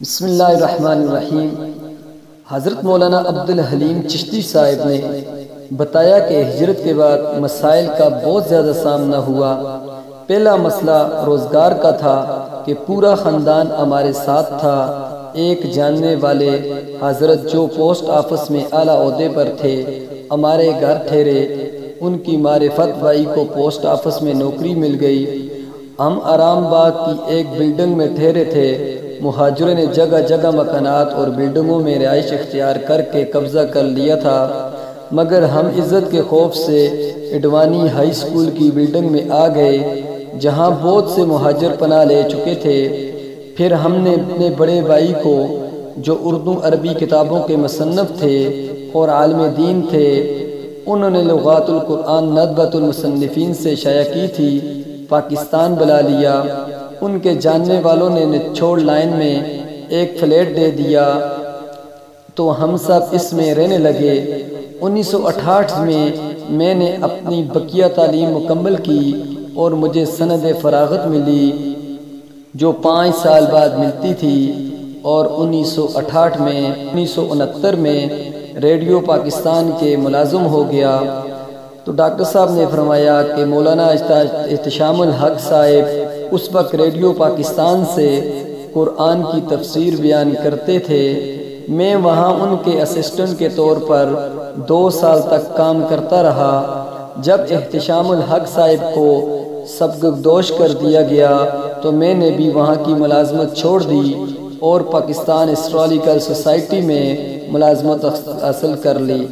بسم اللہ الرحمن الرحیم۔ حضرت مولانا عبدالحلیم چشتی صاحب نے بتایا کہ ہجرت کے بعد مسائل کا بہت زیادہ سامنا ہوا۔ پہلا مسئلہ روزگار کا تھا کہ پورا خاندان ہمارے ساتھ تھا۔ ایک جاننے والے حضرت جو پوسٹ آفس میں اعلیٰ عہدے پر تھے ہمارے گھر ٹھہرے، ان کی معرفت بھائی کو پوسٹ آفس میں نوکری مل گئی۔ ہم آرام باغ کی ایک بلڈنگ میں ٹھہرے تھے۔ مہاجروں نے جگہ جگہ مکانات اور بلڈنگوں میں رہائش اختیار کر کے قبضہ کر لیا تھا، مگر ہم عزت کے خوف سے اڈوانی ہائی اسکول کی بلڈنگ میں آ گئے، جہاں بہت سے مہاجر پناہ لے چکے تھے۔ پھر ہم نے اپنے بڑے بھائی کو، جو اردو عربی کتابوں کے مصنف تھے اور عالم دین تھے، انہوں نے لغات القرآن ندبۃ المصنفین سے شائع کی تھی، پاکستان بلا لیا۔ ان کے جاننے والوں نے نچوڑ لائن میں ایک فلیٹ دے دیا تو ہم سب اس میں رہنے لگے۔ 1968 میں نے اپنی بقیہ تعلیم مکمل کی اور مجھے سند فراغت ملی، جو 5 سال بعد ملتی تھی، اور 1969 میں ریڈیو پاکستان کے ملازم ہو گیا۔ تو ڈاکٹر صاحب نے فرمایا کہ مولانا احتشام الحق صاحب اس وقت ریڈیو پاکستان سے قرآن کی تفسیر بیان کرتے تھے۔ میں وہاں ان کے اسسٹنٹ کے طور پر 2 سال تک کام کرتا رہا۔ جب احتشام الحق صاحب کو سبکدوش کر دیا گیا تو میں نے بھی وہاں کی ملازمت چھوڑ دی اور پاکستان ہسٹوریکل سوسائٹی میں ملازمت حاصل کر لی۔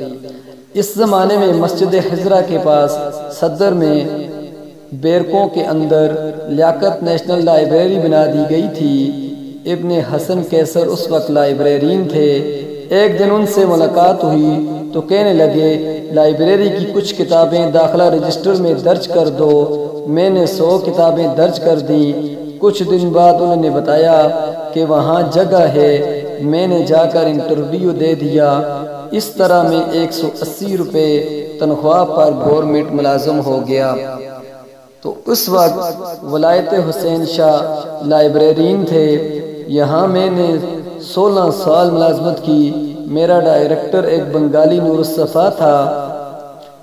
اس زمانے میں مسجد حضرہ کے پاس صدر میں بیرکوں کے اندر لیاقت نیشنل لائبریری بنا دی گئی تھی۔ ابن حسن کیسر اس وقت لائبریرین تھے۔ ایک دن ان سے ملاقات ہوئی تو کہنے لگے، لائبریری کی کچھ کتابیں داخلہ رجسٹر میں درج کر دو۔ میں نے 100 کتابیں درج کر دیں۔ کچھ دن بعد انہوں نے بتایا کہ وہاں جگہ ہے۔ میں نے جا کر انٹرویو دے دیا۔ اس طرح میں 180 روپے تنخواہ پر گورنمنٹ ملازم ہو گیا۔ تو اس وقت ولایت حسین شاہ لائبریرین تھے۔ یہاں میں نے 16 سال ملازمت کی۔ میرا ڈائریکٹر ایک بنگالی نور الصفا تھا۔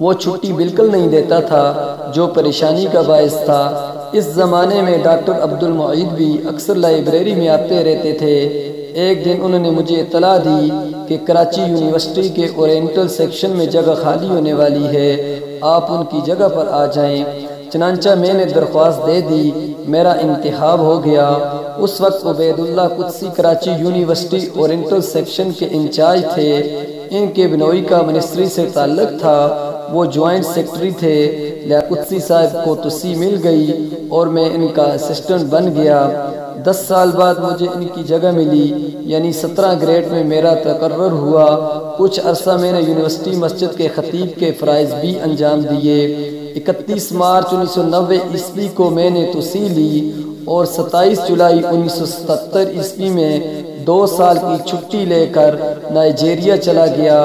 وہ چھٹی بالکل نہیں دیتا تھا، جو پریشانی کا باعث تھا۔ اس زمانے میں ڈاکٹر عبدالمعید بھی اکثر لائبریری میں آتے رہتے تھے۔ ایک دن انہوں نے مجھے اطلاع دی کہ کراچی یونیورسٹی کے اورینٹل سیکشن میں جگہ خالی ہونے والی ہے، آپ ان کی جگہ پر آ جائیں۔ چنانچہ میں نے درخواست دے دی۔ میرا انتخاب ہو گیا۔ اس وقت عبید اللہ قدسی کراچی یونیورسٹی اورینٹل سیکشن کے انچارج تھے۔ ان کے بنوئی کا منسٹری سے تعلق تھا، وہ جوائنٹ سیکرٹری تھے۔ قدسی صاحب کو توسیع مل گئی اور میں ان کا اسسٹنٹ بن گیا۔ 10 سال بعد مجھے ان کی جگہ ملی، یعنی 17 گریڈ میں میرا تقرر ہوا۔ کچھ عرصہ میں نے یونیورسٹی مسجد کے خطیب کے فرائض بھی انجام دیے۔ 31 مارچ 1990 عیسوی کو میں نے توسیع لی اور 27 جولائی 1977 عیسوی میں 2 سال کی چھٹی لے کر نائجیریا چلا گیا،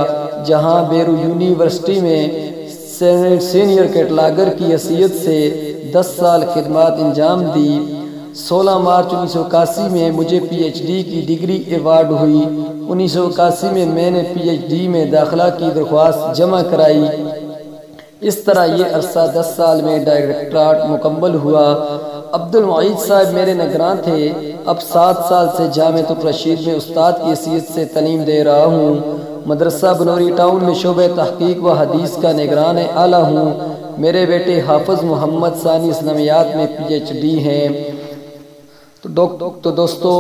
جہاں بیرو یونیورسٹی میں سینئر کیٹلاگر کی حیثیت سے 10 سال خدمات انجام دی۔ 16 مارچ 1981 میں مجھے پی ایچ ڈی کی ڈگری ایوارڈ ہوئی۔ 1981 میں نے پی ایچ ڈی میں داخلہ کی درخواست جمع کرائی۔ اس طرح یہ عرصہ 10 سال میں ڈائریکٹریٹ مکمل ہوا۔ عبدالمعید صاحب میرے نگراں تھے۔ اب 7 سال سے جامعۃ الرشید میں استاد کی حیثیت سے تعلیم دے رہا ہوں۔ مدرسہ بنوری ٹاؤن میں شعبہ تحقیق و حدیث کا نگران اعلیٰ ہوں۔ میرے بیٹے حافظ محمد ثانی اسلامیات میں پی ایچ ڈی ہیں۔ تو دوستو،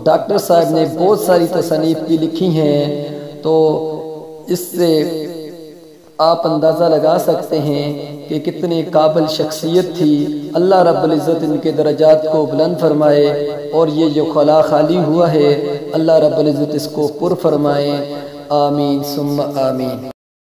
ڈاکٹر صاحب نے بہت ساری تصانیف بھی لکھی ہیں، تو اس سے آپ اندازہ لگا سکتے ہیں کہ کتنے قابل شخصیت تھی۔ اللہ رب العزت ان کے درجات کو بلند فرمائے، اور یہ جو خلا خالی ہوا ہے، اللہ رب العزت اس کو پر فرمائے۔ آمین ثم آمین۔